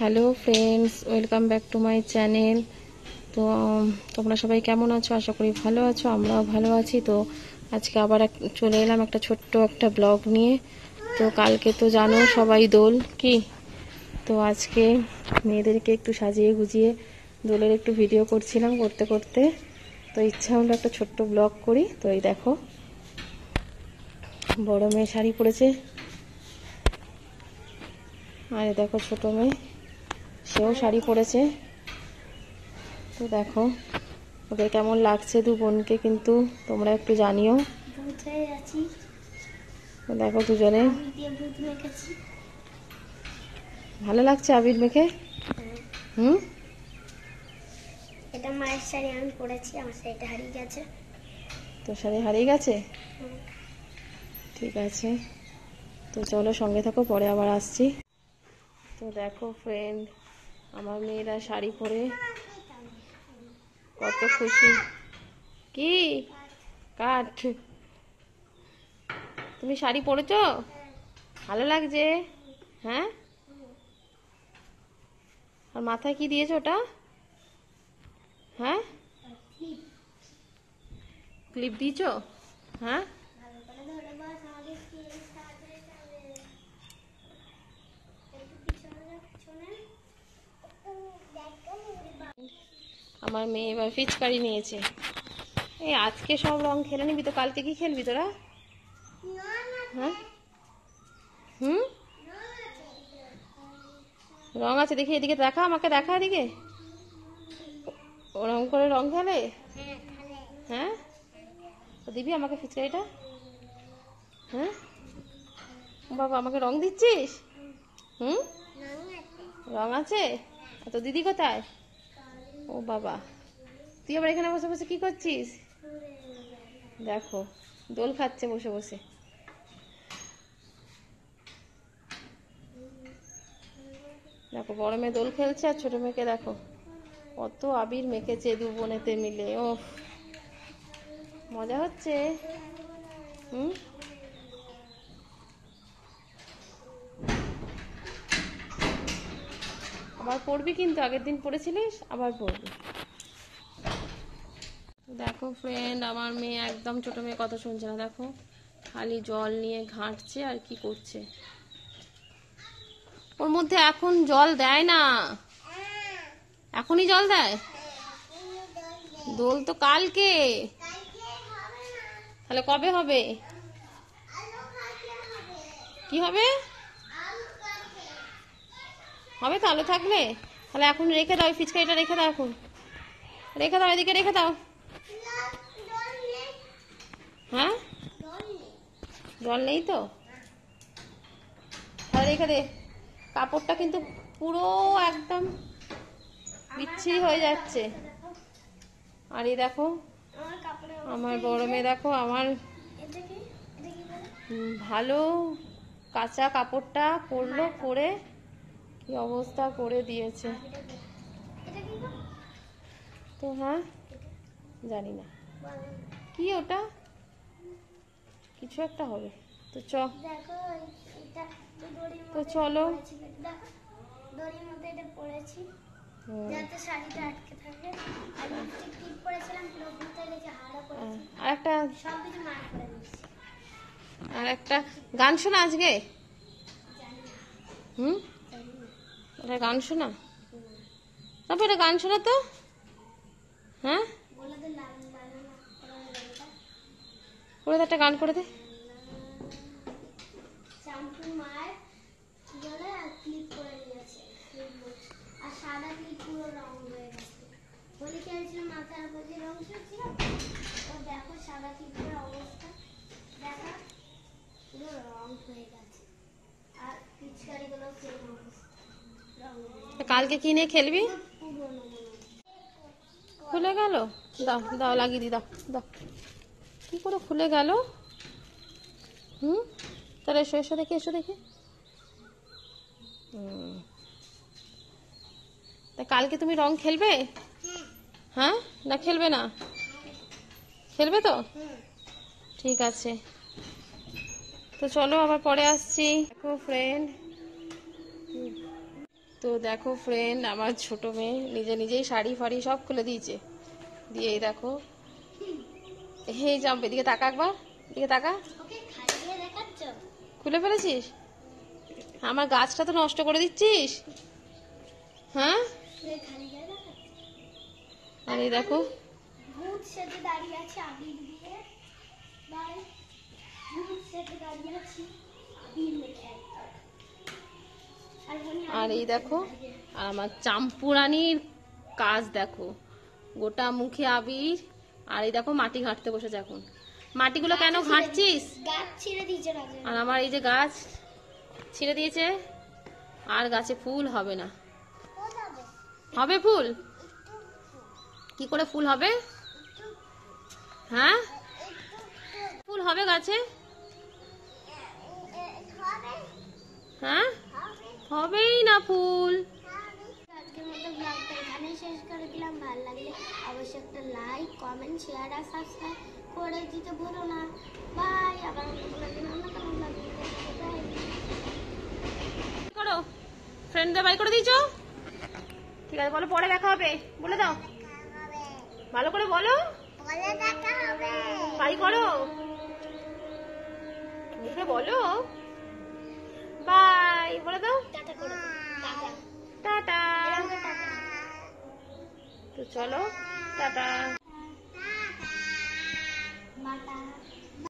Hello friends, welcome back to my channel. তো তোমরা সবাই কেমন আছো? আশা করি ভালো আছো, আমরাও ভালো আছি। তো আজকে আবার চলে এলাম একটা ছোট্ট একটা ব্লগ নিয়ে। তো কালকে তো জানো সবাই দোল কি, তো আজকে মেয়েদেরকে একটু সাজিয়ে গুজিয়ে দোলের একটু ভিডিও করছিলাম। করতে করতে তো ইচ্ছা হলো একটা ছোট্ট ব্লগ করি। তো এই দেখো, বড় মেয়ে শাড়ি পরেছে, আর দেখো ছোট মেয়ে, সেও শাড়ি পরেছে। তো দেখো ওদের কেমন লাগছে দু বোনকে, কিন্তু তোমরা একটু জানিও। তো দেখো দুজনে ভালো লাগছে আবির মেখে। এটা মায়ের শাড়ি আমি পরেছি, আমার শাড়িটা হারিয়ে গেছে। তোর শাড়ি হারিয়ে গেছে? ঠিক আছে, তো চলো সঙ্গে থাকো, পরে আবার আসছি। তো দেখো ফ্রেন্ড, আমার মেয়েরা শাড়ি পরে কত খুশি। কি কাঠ, তুমি শাড়ি পরেছো? ভালো লাগছে? হ্যাঁ, আর মাথায় কি দিয়েছো ওটা? হ্যাঁ, ক্লিপ দিয়েছো? হ্যাঁ, আমার মেয়ে এবার পিচকারি নিয়েছে। এই আজকে সব রং খেলে নিবি তো, কালকে কি খেলবি তোরা? হ্যাঁ, রং আছে দেখি, এদিকে দেখা, আমাকে দেখা এদিকে। ওরম করে রং খেলে? হ্যাঁ, তো দিবি আমাকে পিচকারিটা? হ্যাঁ বাবা, আমাকে রং দিচ্ছিস? রং আছে? তো দিদি কোথায়? ও বাবা, তুই আবার এখানে বসে বসে কি করছিস? দেখো দোল খাচ্ছে বসে বসে। দেখো বড় মেয়ে দোল খেলছে, আর ছোট মেয়েকে দেখো কত আবির মেখেছে দু বোনেতে মিলে। ও মজা হচ্ছে। আবার পড়বি কিন্তু, আগের দিন পড়েছিলিস, আবার পড়বি। দেখো ফ্রেন্ড, আমার মেয়ে একদম, ছোট মেয়ে কথা শুনছে না। দেখো খালি জল নিয়ে ঘাঁটছে আর কি করছে। ওর মধ্যে এখন জল দেয় না, এখনই জল দেয়? দোল তো কালকে, তাহলে কবে হবে? কি হবে? হবে তো আলো থাকলে। তাহলে এখন রেখে দাও, ফিচকারিটা রেখে দাও, এখন রেখে দাও, এদিকে রেখে দাও। হ্যাঁ, জল নেই তো, তাহলে রেখে দে। কাপড়টা কিন্তু পুরো একদম বিচ্ছিরি হয়ে যাচ্ছে। আর এই দেখো আমার বড় মেয়ে, দেখো আমার ভালো কাঁচা কাপড়টা পরলো, পরে কি অবস্থা করে দিয়েছে। তো হ্যাঁ, জানি না কি ওটা, কিছু একটা হবে। তো তো চলো। আর একটা গান শোনা আজকে। এটা গান শোনা, তারপর এটা গান শোনা তো। হ্যাঁ, করে দে, একটা গান করে দে। কালকে কি নিয়ে খেলবি? খুলে গেল, দাও দাও লাগিয়ে দি, দাও দাও। কি করে খুলে গেল? তাহলে এসো, এসো দেখি, এসো দেখি। তা কালকে তুমি রং খেলবে? হ্যাঁ, না খেলবে না? খেলবে তো, ঠিক আছে। তো চলো আবার পরে আসছি। দেখো ফ্রেন্ড, তো দেখো ফ্রেন্ড, আমার ছোট মেয়ে নিজে নিজেই শাড়ি ফাড়ি সব খুলে দিয়েছে। দিয়ে এই দেখো, হে জাম্প, এদিকে তাকা, একবার এদিকে তাকা। ওকে খালি দিয়ে দেখাচ্ছ? খুলে ফেলেছিস? আমার গাছটা তো নষ্ট করে দিচ্ছিস। হ্যাঁ, ওকে খালি দিয়ে দেখাচ্ছ? আর এই দেখো, ভূত সেজে দাঁড়িয়ে আছে আবির দিয়ে। বাই, ভূত সেজে দাঁড়িয়ে আছি আবির মেখে একদম। আর এই দেখো, আর আমার চাম্পুরানির কাজ দেখো, গোটা মুখে আবির। আর এই দেখো মাটি ঘাঁটতে বসেছে এখন। মাটিগুলো কেন ঘাঁটছিস? গাছ ছিঁড়ে দিয়েছে না যে। আর আমার এই যে গাছ ছিঁড়ে দিয়েছে, আর গাছে ফুল হবে না। হবে ফুল? কি করে ফুল হবে? হ্যাঁ, ফুল হবে গাছে? হ্যাঁ, হবেই না ফুল। আজকের মতো ব্লগটা এখানেই শেষ করে দিলাম। ভালো লাগলে অবশ্যই একটা লাইক, কমেন্ট, শেয়ার আর সাবস্ক্রাইব করে দিতে ভুলো না। বাই, আবার অন্য কোনো দিন অন্য কোনো ব্লগ নিয়ে দেখা হবে। বাই। করো, ফ্রেন্ডদের বাই করে দিয়েছো? ঠিক আছে, বলো পরে দেখা হবে, বলে দাও, ভালো করে বলো। বাই করো, মুখে বলো বাই, বলে দাও টাটা করে দাও। টাটা। টাটা। এরকম করে টাটা। তো চলো, টাটা।